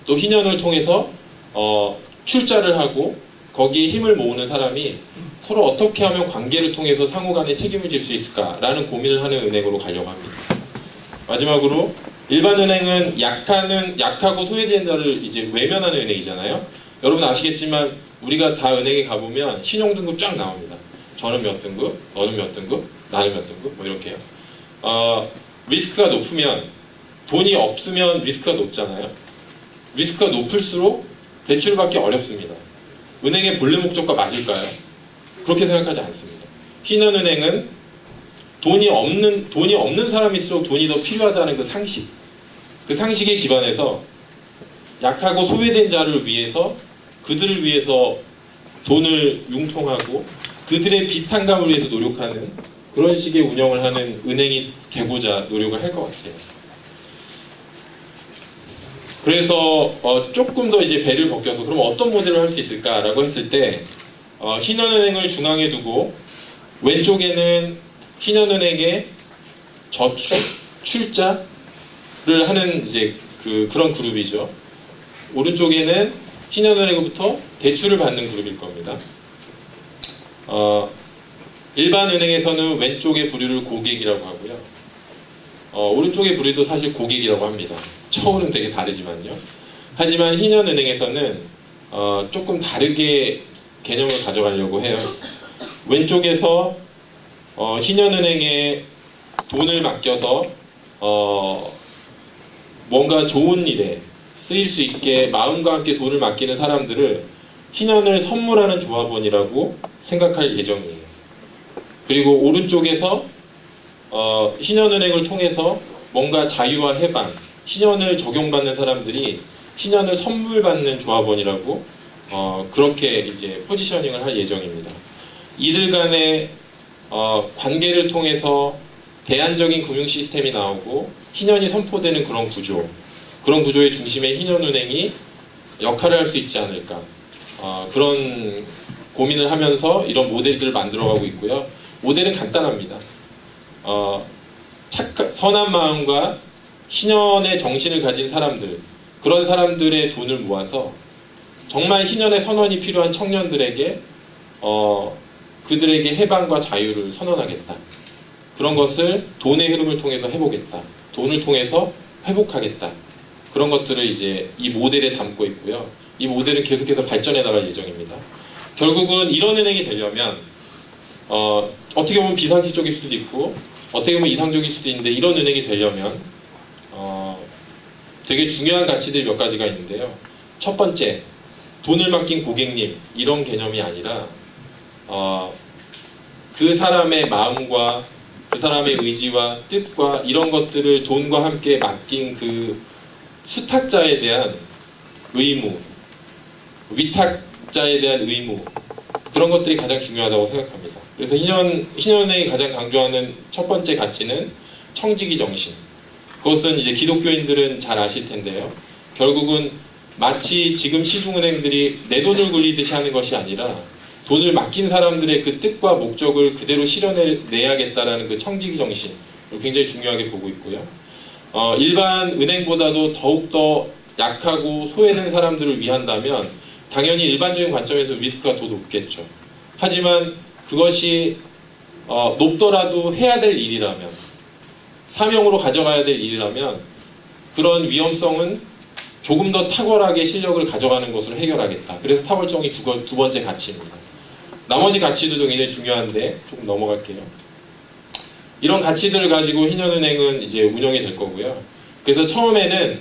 또 희년을 통해서 출자를 하고 거기에 힘을 모으는 사람이 서로 어떻게 하면 관계를 통해서 상호간에 책임을 질 수 있을까라는 고민을 하는 은행으로 가려고 합니다. 마지막으로 일반 은행은 약하고 소외된 자를 이제 외면하는 은행이잖아요. 여러분 아시겠지만 우리가 다 은행에 가보면 신용 등급 쫙 나옵니다. 저는 몇 등급, 너는 몇 등급, 나는 몇 등급, 뭐 이렇게요. 리스크가 높으면 돈이 없으면 리스크가 높잖아요. 리스크가 높을수록 대출을 받기 어렵습니다. 은행의 본래 목적과 맞을까요? 그렇게 생각하지 않습니다. 신한은행은 돈이 없는 사람일수록 돈이 더 필요하다는 그 상식에 기반해서 약하고 소외된 자를 위해서 그들을 위해서 돈을 융통하고 그들의 비탄감을 위해서 노력하는 그런 식의 운영을 하는 은행이 되고자 노력을 할 것 같아요. 그래서 조금 더 이제 배를 벗겨서 그럼 어떤 모델을 할 수 있을까라고 했을 때 신한은행을 중앙에 두고 왼쪽에는 신한은행의 저축, 출자를 하는 이제 그런 그룹이죠. 오른쪽에는 신한은행으로부터 대출을 받는 그룹일 겁니다. 일반 은행에서는 왼쪽의 부류를 고객이라고 하고요. 오른쪽의 부류도 사실 고객이라고 합니다. 처우는 되게 다르지만요. 하지만 신한은행에서는 조금 다르게 개념을 가져가려고 해요. 왼쪽에서 신한은행에 돈을 맡겨서 뭔가 좋은 일에 쓰일 수 있게 마음과 함께 돈을 맡기는 사람들을 신한을 선물하는 조합원이라고 생각할 예정이에요. 그리고 오른쪽에서 신한은행을 통해서 뭔가 자유와 해방, 신한을 적용받는 사람들이 신한을 선물받는 조합원이라고 그렇게 이제 포지셔닝을 할 예정입니다. 이들 간의 관계를 통해서 대안적인 금융 시스템이 나오고 신한이 선포되는 그런 구조의 중심에 신한은행이 역할을 할 수 있지 않을까 그런 고민을 하면서 이런 모델들을 만들어가고 있고요. 모델은 간단합니다. 선한 마음과 신한의 정신을 가진 사람들, 그런 사람들의 돈을 모아서 정말 신한의 선원이 필요한 청년들에게 그들에게 해방과 자유를 선언하겠다. 그런 것을 돈의 흐름을 통해서 해보겠다. 돈을 통해서 회복하겠다. 그런 것들을 이제 이 모델에 담고 있고요. 이 모델은 계속해서 발전해 나갈 예정입니다. 결국은 이런 은행이 되려면 어떻게 보면 비상식적일 수도 있고 어떻게 보면 이상적일 수도 있는데 이런 은행이 되려면 되게 중요한 가치들이 몇 가지가 있는데요. 첫 번째, 돈을 맡긴 고객님 이런 개념이 아니라 그 사람의 마음과 그 사람의 의지와 뜻과 이런 것들을 돈과 함께 맡긴 그 수탁자에 대한 의무, 위탁자에 대한 의무 그런 것들이 가장 중요하다고 생각합니다. 그래서 신한은행이 가장 강조하는 첫 번째 가치는 청지기 정신. 그것은 이제 기독교인들은 잘 아실 텐데요. 결국은 마치 지금 시중은행들이 내 돈을 굴리듯이 하는 것이 아니라 돈을 맡긴 사람들의 그 뜻과 목적을 그대로 실현해내야겠다라는 그 청지기 정신을 굉장히 중요하게 보고 있고요. 일반 은행보다도 더욱더 약하고 소외된 사람들을 위한다면 당연히 일반적인 관점에서 리스크가 더 높겠죠. 하지만 그것이 높더라도 해야 될 일이라면 사명으로 가져가야 될 일이라면 그런 위험성은 조금 더 탁월하게 실력을 가져가는 것으로 해결하겠다. 그래서 탁월성이 두 번째 가치입니다. 나머지 가치들도 굉장히 중요한데 조금 넘어갈게요. 이런 가치들을 가지고 신한은행은 이제 운영이 될 거고요. 그래서 처음에는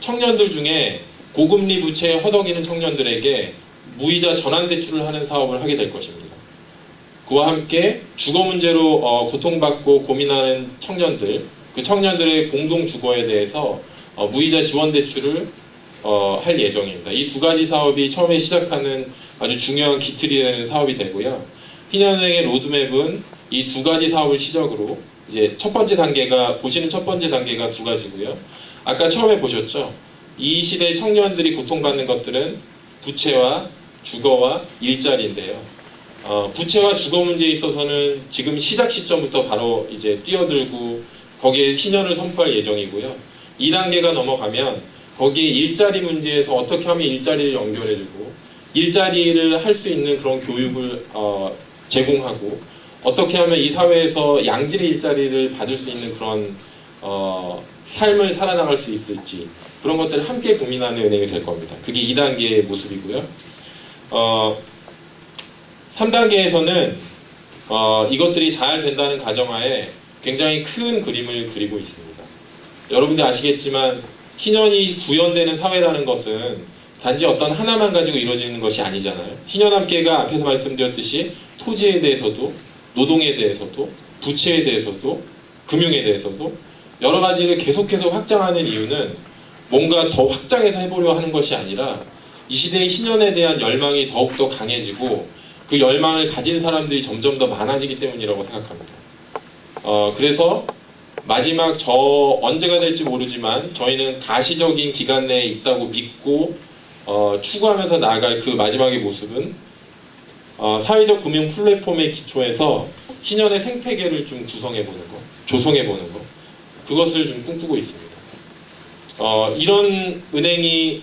청년들 중에 고금리 부채에 허덕이는 청년들에게 무이자 전환대출을 하는 사업을 하게 될 것입니다. 그와 함께 주거 문제로 고통받고 고민하는 청년들, 그 청년들의 공동 주거에 대해서 무이자 지원 대출을 할 예정입니다. 이 두 가지 사업이 처음에 시작하는 아주 중요한 기틀이 되는 사업이 되고요. 신한은행의 로드맵은 이 두 가지 사업을 시작으로 이제 보시는 첫 번째 단계가 두 가지고요. 아까 처음에 보셨죠? 이 시대 청년들이 고통받는 것들은 부채와 주거와 일자리인데요. 부채와 주거 문제에 있어서는 지금 시작 시점부터 바로 이제 뛰어들고 거기에 신현을 선포할 예정이고요. 2단계가 넘어가면 거기에 일자리 문제에서 어떻게 하면 일자리를 연결해주고 일자리를 할 수 있는 그런 교육을 제공하고 어떻게 하면 이 사회에서 양질의 일자리를 받을 수 있는 그런 삶을 살아나갈 수 있을지 그런 것들을 함께 고민하는 은행이 될 겁니다. 그게 2단계의 모습이고요. 3단계에서는 이것들이 잘 된다는 가정하에 굉장히 큰 그림을 그리고 있습니다. 여러분들 아시겠지만 희년이 구현되는 사회라는 것은 단지 어떤 하나만 가지고 이루어지는 것이 아니잖아요. 희년함께가 앞에서 말씀드렸듯이 토지에 대해서도 노동에 대해서도 부채에 대해서도 금융에 대해서도 여러 가지를 계속해서 확장하는 이유는 뭔가 더 확장해서 해보려 하는 것이 아니라 이 시대의 희년에 대한 열망이 더욱더 강해지고 그 열망을 가진 사람들이 점점 더 많아지기 때문이라고 생각합니다. 그래서 마지막 언제가 될지 모르지만 저희는 가시적인 기간 내에 있다고 믿고 추구하면서 나아갈 그 마지막의 모습은 사회적 금융 플랫폼의 기초에서 희년의 생태계를 좀 구성해보는 거, 조성해보는 거, 그것을 좀 꿈꾸고 있습니다. 이런 은행이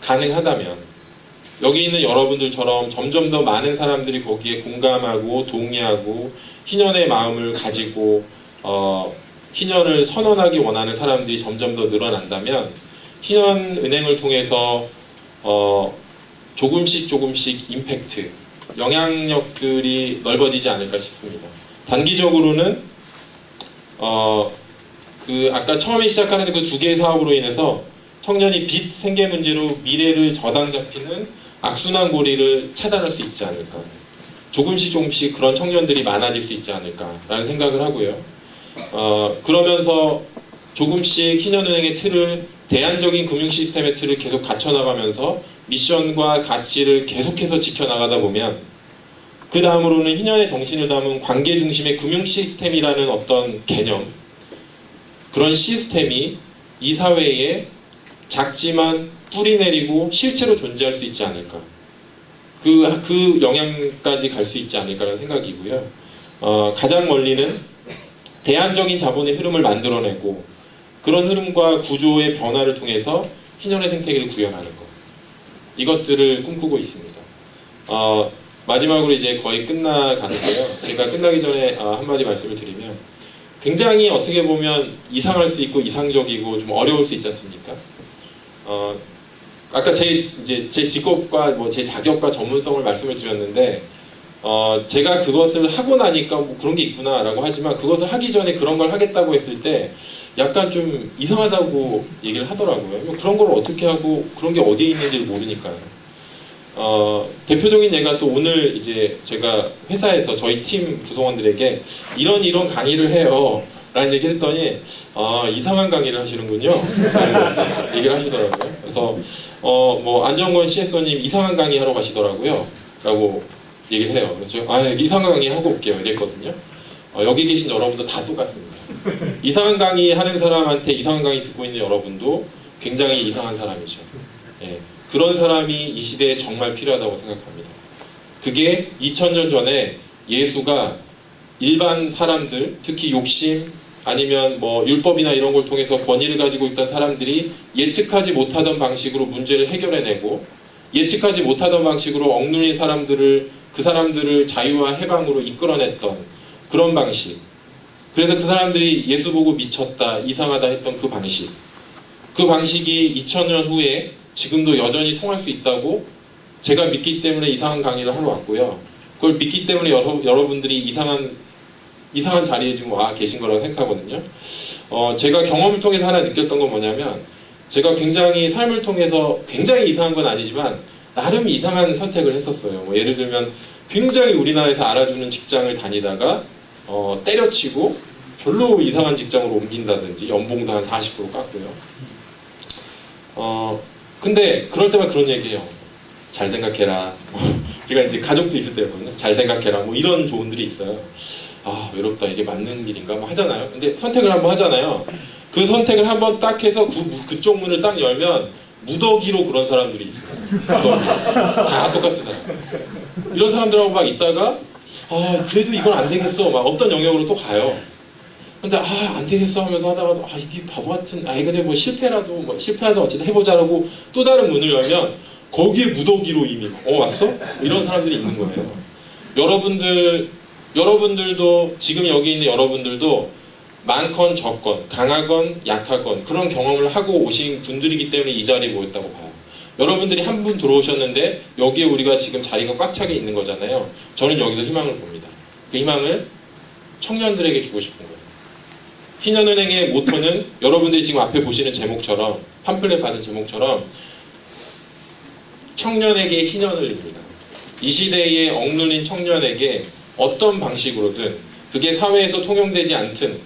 가능하다면 여기 있는 여러분들처럼 점점 더 많은 사람들이 거기에 공감하고 동의하고 희년의 마음을 가지고 희년을 선언하기 원하는 사람들이 점점 더 늘어난다면 희년은행을 통해서 조금씩 임팩트, 영향력들이 넓어지지 않을까 싶습니다. 단기적으로는 아까 처음에 시작하는 그 두 개의 사업으로 인해서 청년이 빚 생계 문제로 미래를 저당 잡히는 악순환 고리를 차단할 수 있지 않을까. 조금씩 그런 청년들이 많아질 수 있지 않을까라는 생각을 하고요. 그러면서 조금씩 희년은행의 틀을 대안적인 금융 시스템의 틀을 계속 갖춰나가면서 미션과 가치를 계속해서 지켜나가다 보면 그 다음으로는 희년의 정신을 담은 관계 중심의 금융 시스템이라는 어떤 개념, 그런 시스템이 이 사회에 작지만 뿌리 내리고 실체로 존재할 수 있지 않을까. 그 영향까지 갈 수 있지 않을까라는 생각이고요. 가장 멀리는 대안적인 자본의 흐름을 만들어내고 그런 흐름과 구조의 변화를 통해서 희년의 생태계를 구현하는 것. 이것들을 꿈꾸고 있습니다. 마지막으로 이제 거의 끝나가는데요. 제가 끝나기 전에 한마디 말씀을 드리면 굉장히 어떻게 보면 이상할 수 있고 이상적이고 좀 어려울 수 있지 않습니까? 아까 제 직업과 제 자격과 전문성을 말씀을 드렸는데 제가 그것을 하고 나니까 뭐 그런 게 있구나라고 하지만 그것을 하기 전에 그런 걸 하겠다고 했을 때 약간 좀 이상하다고 얘기를 하더라고요. 그런 걸 어떻게 하고 그런 게 어디에 있는지를 모르니까요. 대표적인 예가 또 오늘 이제 제가 회사에서 저희 팀 구성원들에게 이런 강의를 해요 라는 얘기를 했더니 이상한 강의를 하시는군요 라는 얘기를 하시더라고요. 그래서 뭐 안정권 CSO님 이상한 강의 하러 가시더라고요 라고 얘기를 해요. 그래서 이상한 강의 하고 올게요 이랬거든요. 여기 계신 여러분도 다 똑같습니다. 이상한 강의 하는 사람한테 이상한 강의 듣고 있는 여러분도 굉장히 이상한 사람이죠. 예, 그런 사람이 이 시대에 정말 필요하다고 생각합니다. 그게 2000년 전에 예수가 일반 사람들, 특히 욕심 아니면 뭐 율법이나 이런 걸 통해서 권위를 가지고 있던 사람들이 예측하지 못하던 방식으로 문제를 해결해내고 예측하지 못하던 방식으로 억눌린 그 사람들을 자유와 해방으로 이끌어냈던 그런 방식. 그래서 그 사람들이 예수 보고 미쳤다, 이상하다 했던 그 방식. 그 방식이 2000년 후에 지금도 여전히 통할 수 있다고 제가 믿기 때문에 이상한 강의를 하러 왔고요. 그걸 믿기 때문에 여러분들이 이상한 자리에 지금 와 계신 거라고 생각하거든요. 제가 경험을 통해서 하나 느꼈던 건 뭐냐면 제가 굉장히 삶을 통해서 굉장히 이상한 건 아니지만 나름 이상한 선택을 했었어요. 뭐 예를 들면 굉장히 우리나라에서 알아주는 직장을 다니다가 때려치고 별로 이상한 직장으로 옮긴다든지 연봉도 한 40% 깎고요. 근데 그럴 때만 그런 얘기해요. 잘 생각해라. 제가 이제 가족도 있을 때거든요. 잘 생각해라. 뭐 이런 조언들이 있어요. 외롭다. 이게 맞는 길인가? 뭐 하잖아요. 근데 선택을 한번 하잖아요. 그 선택을 한번 딱 해서 그쪽 문을 딱 열면 무더기로 그런 사람들이 있어요. 무더기. 다 똑같은 사람. 이런 사람들하고 막 있다가 그래도 이건 안 되겠어. 막 어떤 영역으로 또 가요. 근데 안 되겠어 하면서 하다가 이게 바보 같은 근데 뭐 실패하다 어쨌든 해보자라고 또 다른 문을 열면 거기에 무더기로 이미 왔어? 이런 사람들이 있는 거예요. 여러분들도 지금 여기 있는 여러분들도 많건 적건 강하건 약하건 그런 경험을 하고 오신 분들이기 때문에 이 자리에 모였다고 봐요. 여러분들이 한 분 들어오셨는데 여기에 우리가 지금 자리가 꽉 차게 있는 거잖아요. 저는 여기서 희망을 봅니다. 그 희망을 청년들에게 주고 싶은 거예요. 희년은행의 모토는 여러분들이 지금 앞에 보시는 제목처럼 팜플렛 받은 제목처럼 청년에게 희년을입니다. 이 시대에 억눌린 청년에게 어떤 방식으로든 그게 사회에서 통용되지 않든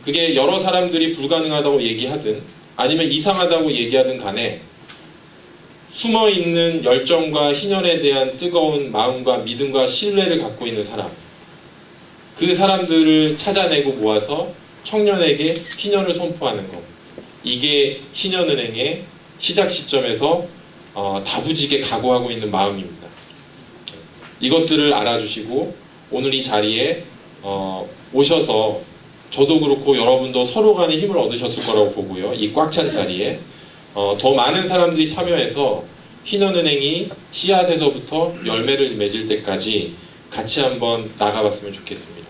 그게 여러 사람들이 불가능하다고 얘기하든 아니면 이상하다고 얘기하든 간에 숨어있는 열정과 희년에 대한 뜨거운 마음과 믿음과 신뢰를 갖고 있는 사람, 그 사람들을 찾아내고 모아서 청년에게 희년을 선포하는 것, 이게 희년은행의 시작 시점에서 다부지게 각오하고 있는 마음입니다. 이것들을 알아주시고 오늘 이 자리에 오셔서 저도 그렇고 여러분도 서로 간에 힘을 얻으셨을 거라고 보고요. 이 꽉 찬 자리에 더 많은 사람들이 참여해서 희년은행이 씨앗에서부터 열매를 맺을 때까지 같이 한번 나가봤으면 좋겠습니다.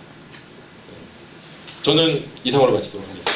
저는 이상으로 마치도록 하겠습니다.